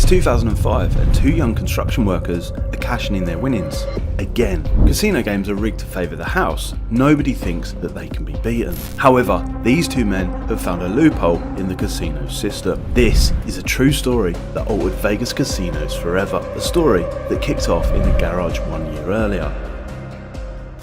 It's 2005 and two young construction workers are cashing in their winnings. Again, casino games are rigged to favour the house. Nobody thinks that they can be beaten. However, these two men have found a loophole in the casino system. This is a true story that altered Vegas casinos forever. A story that kicked off in a garage 1 year earlier.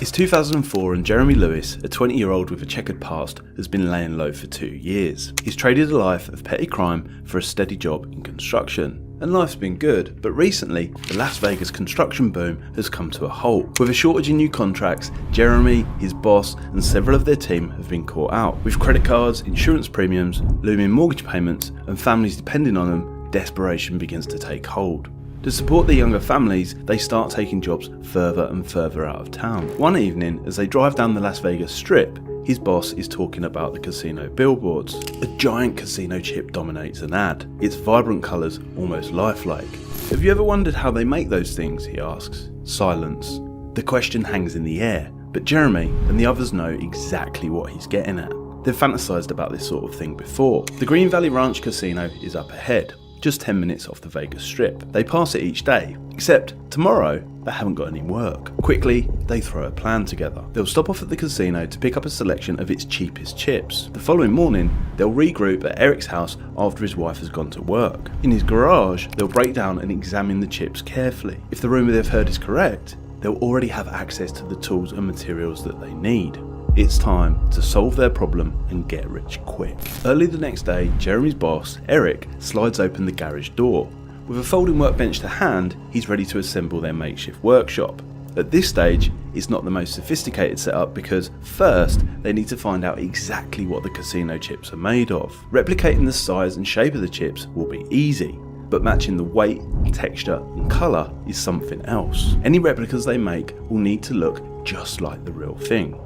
It's 2004 and Jeremy Lewis, a 20-year-old with a checkered past, has been laying low for 2 years. He's traded a life of petty crime for a steady job in construction. And life's been good, but recently, the Las Vegas construction boom has come to a halt. With a shortage in new contracts, Jeremy, his boss, and several of their team have been caught out. With credit cards, insurance premiums, looming mortgage payments, and families depending on them, desperation begins to take hold. To support the younger families, they start taking jobs further and further out of town. One evening, as they drive down the Las Vegas Strip, his boss is talking about the casino billboards. A giant casino chip dominates an ad, its vibrant colours almost lifelike. "Have you ever wondered how they make those things?" he asks. Silence. The question hangs in the air, but Jeremy and the others know exactly what he's getting at. They've fantasised about this sort of thing before. The Green Valley Ranch Casino is up ahead, just 10 minutes off the Vegas Strip. They pass it each day, except tomorrow they haven't got any work. Quickly, they throw a plan together. They'll stop off at the casino to pick up a selection of its cheapest chips. The following morning, they'll regroup at Eric's house after his wife has gone to work. In his garage, they'll break down and examine the chips carefully. If the rumour they've heard is correct, they'll already have access to the tools and materials that they need. It's time to solve their problem and get rich quick. Early the next day, Jeremy's boss, Eric, slides open the garage door. With a folding workbench to hand, he's ready to assemble their makeshift workshop. At this stage, it's not the most sophisticated setup because first, they need to find out exactly what the casino chips are made of. Replicating the size and shape of the chips will be easy, but matching the weight, texture and colour is something else. Any replicas they make will need to look just like the real thing.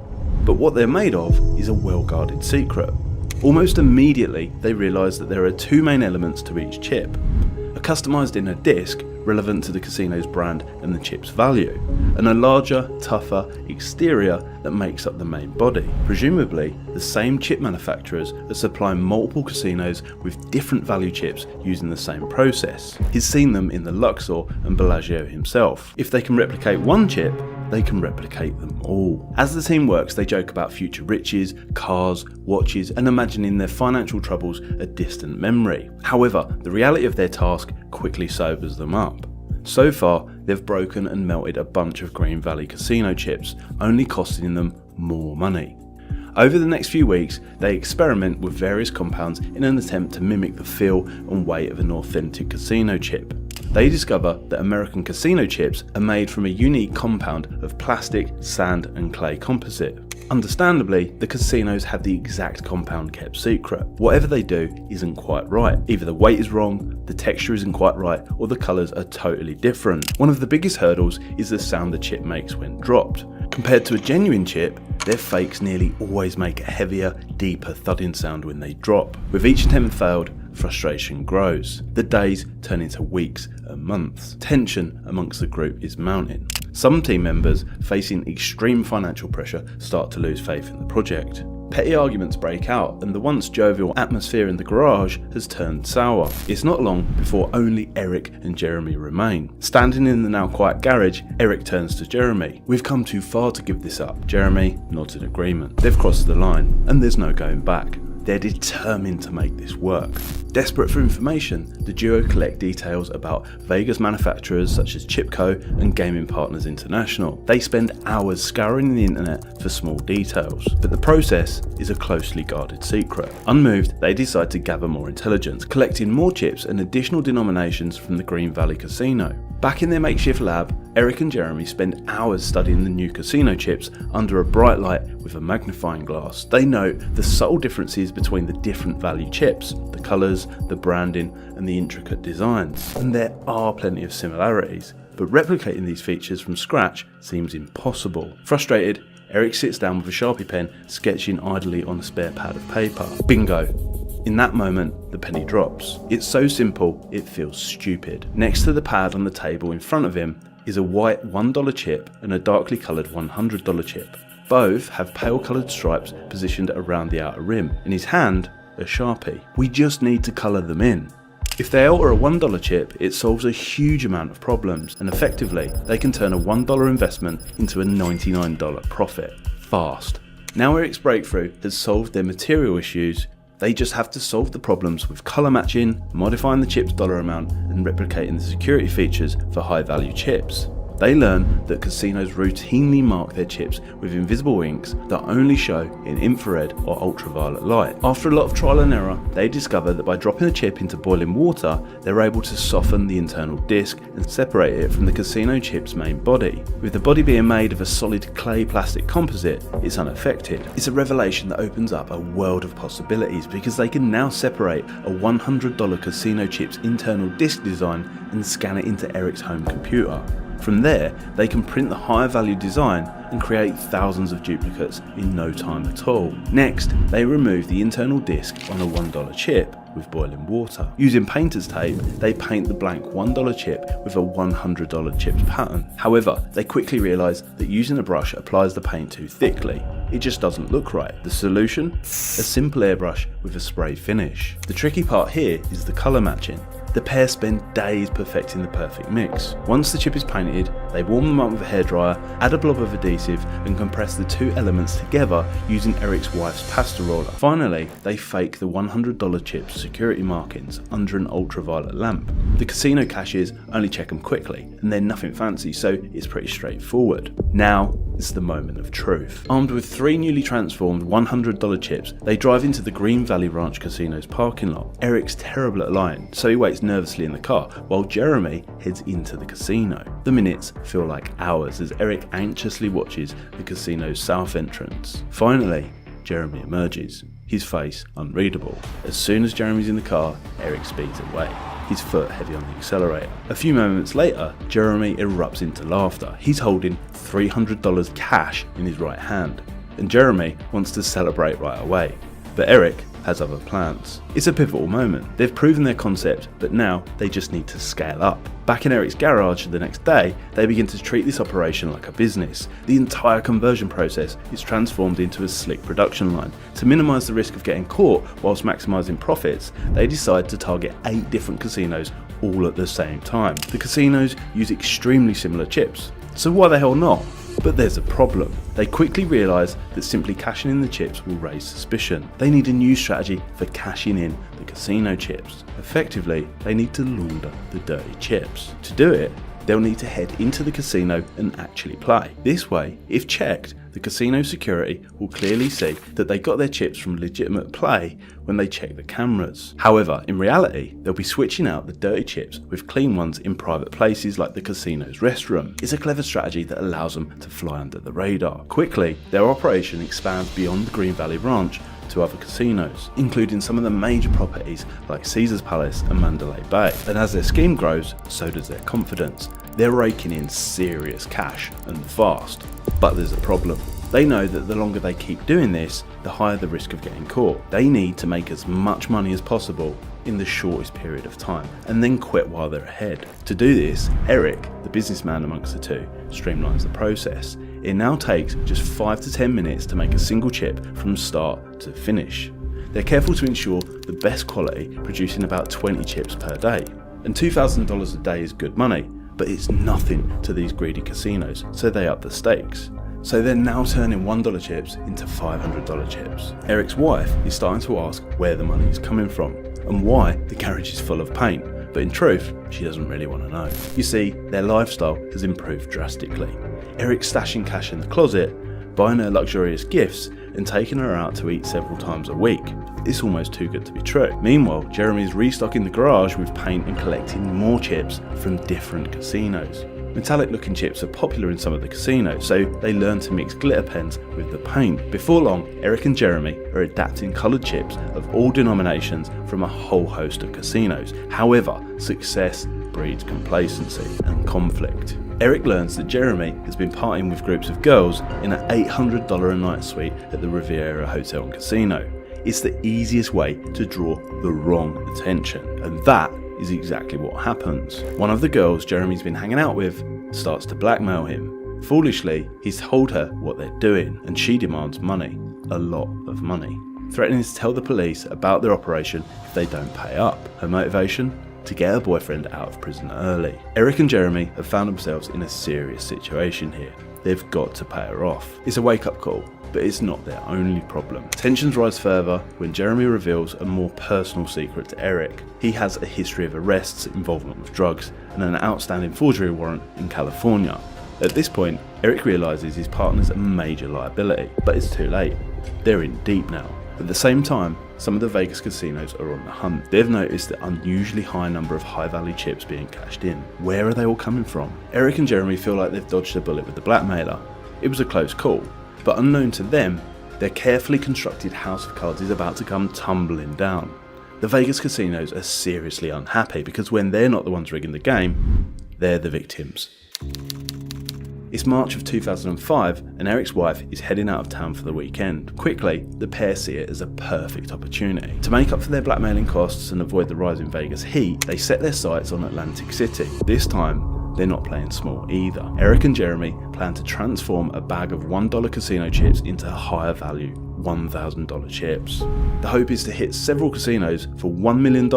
But what they're made of is a well-guarded secret. Almost immediately, they realise that there are two main elements to each chip. A customised inner disc, relevant to the casino's brand and the chip's value, and a larger, tougher exterior that makes up the main body. Presumably, the same chip manufacturers are supplying multiple casinos with different value chips using the same process. He's seen them in the Luxor and Bellagio himself. If they can replicate one chip, they can replicate them all. As the team works, they joke about future riches, cars, watches, and imagining their financial troubles a distant memory. However, the reality of their task quickly sobers them up. So far, they've broken and melted a bunch of Green Valley casino chips, only costing them more money. Over the next few weeks, they experiment with various compounds in an attempt to mimic the feel and weight of an authentic casino chip. They discover that American casino chips are made from a unique compound of plastic, sand and clay composite. Understandably, the casinos had the exact compound kept secret. Whatever they do isn't quite right. Either the weight is wrong, the texture isn't quite right, or the colours are totally different. One of the biggest hurdles is the sound the chip makes when dropped. Compared to a genuine chip, their fakes nearly always make a heavier, deeper thudding sound when they drop. With each attempt failed, frustration grows. The days turn into weeks and months. Tension amongst the group is mounting. Some team members, facing extreme financial pressure, start to lose faith in the project. Petty arguments break out and the once jovial atmosphere in the garage has turned sour. It's not long before only Eric and Jeremy remain. Standing in the now quiet garage, Eric turns to Jeremy. "We've come too far to give this up." Jeremy nods in agreement. They've crossed the line and there's no going back. They're determined to make this work. Desperate for information, the duo collect details about Vegas manufacturers such as Chipco and Gaming Partners International. They spend hours scouring the internet for small details, but the process is a closely guarded secret. Unmoved, they decide to gather more intelligence, collecting more chips and additional denominations from the Green Valley Casino. Back in their makeshift lab, Eric and Jeremy spend hours studying the new casino chips under a bright light with a magnifying glass. They note the subtle differences between the different value chips, the colours, the branding and the intricate designs. And there are plenty of similarities, but replicating these features from scratch seems impossible. Frustrated, Eric sits down with a Sharpie pen, sketching idly on a spare pad of paper. Bingo! In that moment, the penny drops. It's so simple, it feels stupid. Next to the pad on the table in front of him is a white $1 chip and a darkly coloured $100 chip. Both have pale coloured stripes positioned around the outer rim. In his hand, a Sharpie. "We just need to colour them in." If they alter a $1 chip, it solves a huge amount of problems, and effectively, they can turn a $1 investment into a $99 profit. Fast. Now Eric's breakthrough has solved their material issues. They just have to solve the problems with colour matching, modifying the chip's dollar amount, and replicating the security features for high value chips. They learn that casinos routinely mark their chips with invisible inks that only show in infrared or ultraviolet light. After a lot of trial and error, they discover that by dropping the chip into boiling water, they're able to soften the internal disc and separate it from the casino chip's main body. With the body being made of a solid clay plastic composite, it's unaffected. It's a revelation that opens up a world of possibilities because they can now separate a $100 casino chip's internal disc design and scan it into Eric's home computer. From there, they can print the higher value design and create thousands of duplicates in no time at all. Next, they remove the internal disc on a $1 chip with boiling water. Using painter's tape, they paint the blank $1 chip with a $100 chip's pattern. However, they quickly realise that using a brush applies the paint too thickly. It just doesn't look right. The solution? A simple airbrush with a spray finish. The tricky part here is the colour matching. The pair spend days perfecting the perfect mix. Once the chip is painted, they warm them up with a hairdryer, add a blob of adhesive and compress the two elements together using Eric's wife's pasta roller. Finally, they fake the $100 chip's security markings under an ultraviolet lamp. The casino cashiers only check them quickly and they're nothing fancy, so it's pretty straightforward. Now is the moment of truth. Armed with 3 newly transformed $100 chips, they drive into the Green Valley Ranch Casino's parking lot. Eric's terrible at lying, so he waits nervously in the car while Jeremy heads into the casino. The minutes feel like hours as Eric anxiously watches the casino's south entrance. Finally, Jeremy emerges, his face unreadable. As soon as Jeremy's in the car, Eric speeds away, his foot heavy on the accelerator. A few moments later, Jeremy erupts into laughter. He's holding $300 cash in his right hand, and Jeremy wants to celebrate right away. But Eric has other plans. It's a pivotal moment. They've proven their concept, but now they just need to scale up. Back in Eric's garage the next day, they begin to treat this operation like a business. The entire conversion process is transformed into a slick production line. To minimise the risk of getting caught whilst maximising profits, they decide to target 8 different casinos all at the same time. The casinos use extremely similar chips, so why the hell not? But there's a problem. They quickly realise that simply cashing in the chips will raise suspicion. They need a new strategy for cashing in the casino chips. Effectively, they need to launder the dirty chips. To do it, they'll need to head into the casino and actually play. This way, if checked, the casino security will clearly see that they got their chips from legitimate play when they check the cameras. However, in reality, they'll be switching out the dirty chips with clean ones in private places like the casino's restroom. It's a clever strategy that allows them to fly under the radar. Quickly, their operation expands beyond the Green Valley Ranch to other casinos, including some of the major properties like Caesar's Palace and Mandalay Bay. And as their scheme grows, so does their confidence. They're raking in serious cash and fast. But there's a problem. They know that the longer they keep doing this, the higher the risk of getting caught. They need to make as much money as possible in the shortest period of time, and then quit while they're ahead. To do this, Eric, the businessman amongst the two, streamlines the process. It now takes just 5 to 10 minutes to make a single chip from start to finish. They're careful to ensure the best quality, producing about 20 chips per day. And $2,000 a day is good money, but it's nothing to these greedy casinos, so they up the stakes. So they're now turning $1 chips into $500 chips. Eric's wife is starting to ask where the money is coming from and why the garage is full of paint, but in truth, she doesn't really want to know. You see, their lifestyle has improved drastically. Eric's stashing cash in the closet, buying her luxurious gifts, and taking her out to eat several times a week. It's almost too good to be true. Meanwhile, Jeremy's restocking the garage with paint and collecting more chips from different casinos. Metallic looking chips are popular in some of the casinos, so they learn to mix glitter pens with the paint. Before long, Eric and Jeremy are adapting coloured chips of all denominations from a whole host of casinos. However, success breeds complacency and conflict. Eric learns that Jeremy has been partying with groups of girls in an $800 a night suite at the Riviera Hotel and Casino. It's the easiest way to draw the wrong attention, and that is exactly what happens. One of the girls Jeremy's been hanging out with starts to blackmail him. Foolishly, he's told her what they're doing, and she demands money, a lot of money, threatening to tell the police about their operation if they don't pay up. Her motivation? to get her boyfriend out of prison early. Eric and Jeremy have found themselves in a serious situation here. They've got to pay her off. It's a wake-up call, but it's not their only problem. Tensions rise further when Jeremy reveals a more personal secret to Eric. He has a history of arrests, involvement with drugs, and an outstanding forgery warrant in California. At this point, Eric realises his partner's a major liability, but it's too late. They're in deep now. At the same time, some of the Vegas casinos are on the hunt. They've noticed the unusually high number of high-value chips being cashed in. Where are they all coming from? Eric and Jeremy feel like they've dodged a bullet with the blackmailer. It was a close call, but unknown to them, their carefully constructed house of cards is about to come tumbling down. The Vegas casinos are seriously unhappy because when they're not the ones rigging the game, they're the victims. It's March of 2005 and Eric's wife is heading out of town for the weekend. Quickly, the pair see it as a perfect opportunity. To make up for their blackmailing costs and avoid the rise in Vegas heat, they set their sights on Atlantic City. This time, they're not playing small either. Eric and Jeremy plan to transform a bag of $1 casino chips into higher value $1,000 chips. The hope is to hit several casinos for $1 million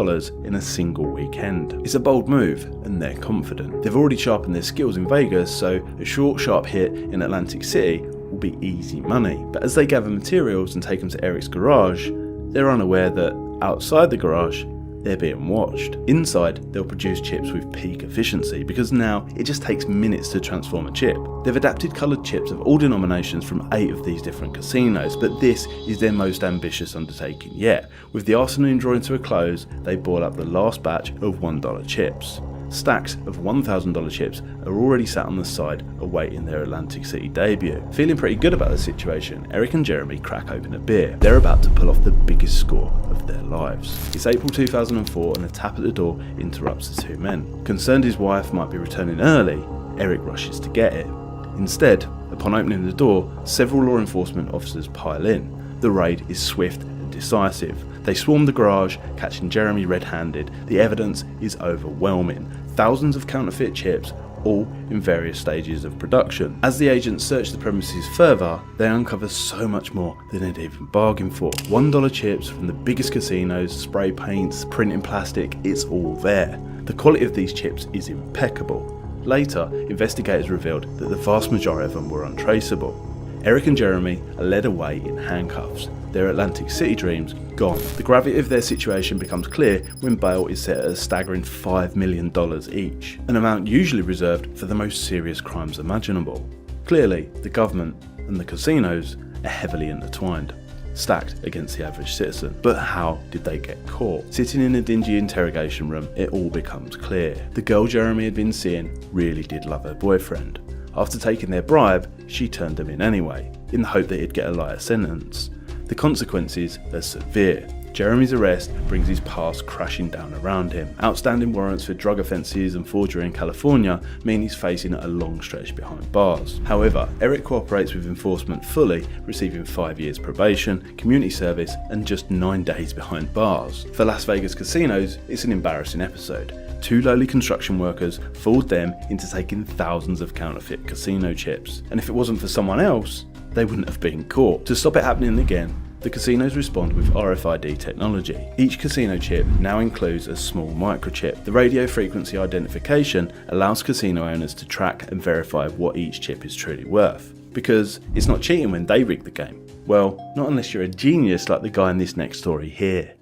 in a single weekend. It's a bold move and they're confident. They've already sharpened their skills in Vegas, so a short, sharp hit in Atlantic City will be easy money. But as they gather materials and take them to Eric's garage, they're unaware that outside the garage, they're being watched. Inside, they'll produce chips with peak efficiency because now it just takes minutes to transform a chip. They've adapted coloured chips of all denominations from 8 of these different casinos, but this is their most ambitious undertaking yet. With the afternoon drawing to a close, they boil up the last batch of $1 chips. Stacks of $1,000 chips are already sat on the side awaiting their Atlantic City debut. Feeling pretty good about the situation, Eric and Jeremy crack open a beer. They're about to pull off the biggest score of their lives. It's April 2004 and a tap at the door interrupts the two men. Concerned his wife might be returning early, Eric rushes to get it. Instead, upon opening the door, several law enforcement officers pile in. The raid is swift and decisive. They swarm the garage, catching Jeremy red-handed. The evidence is overwhelming. Thousands of counterfeit chips, all in various stages of production. As the agents search the premises further, they uncover so much more than they'd even bargained for. $1 chips from the biggest casinos, spray paints, printing plastic, it's all there. The quality of these chips is impeccable. Later, investigators revealed that the vast majority of them were untraceable. Eric and Jeremy are led away in handcuffs, their Atlantic City dreams gone. The gravity of their situation becomes clear when bail is set at a staggering $5 million each, an amount usually reserved for the most serious crimes imaginable. Clearly, the government and the casinos are heavily intertwined, stacked against the average citizen. But how did they get caught? Sitting in a dingy interrogation room, it all becomes clear. The girl Jeremy had been seeing really did love her boyfriend. After taking their bribe, she turned him in anyway, in the hope that he'd get a lighter sentence. The consequences are severe. Jeremy's arrest brings his past crashing down around him. Outstanding warrants for drug offences and forgery in California mean he's facing a long stretch behind bars. However, Eric cooperates with enforcement fully, receiving 5 years probation, community service, and just 9 days behind bars. For Las Vegas casinos, it's an embarrassing episode. 2 lowly construction workers fooled them into taking thousands of counterfeit casino chips. And if it wasn't for someone else, they wouldn't have been caught. To stop it happening again, the casinos respond with RFID technology. Each casino chip now includes a small microchip. The radio frequency identification allows casino owners to track and verify what each chip is truly worth. Because it's not cheating when they rig the game. Well, not unless you're a genius like the guy in this next story here.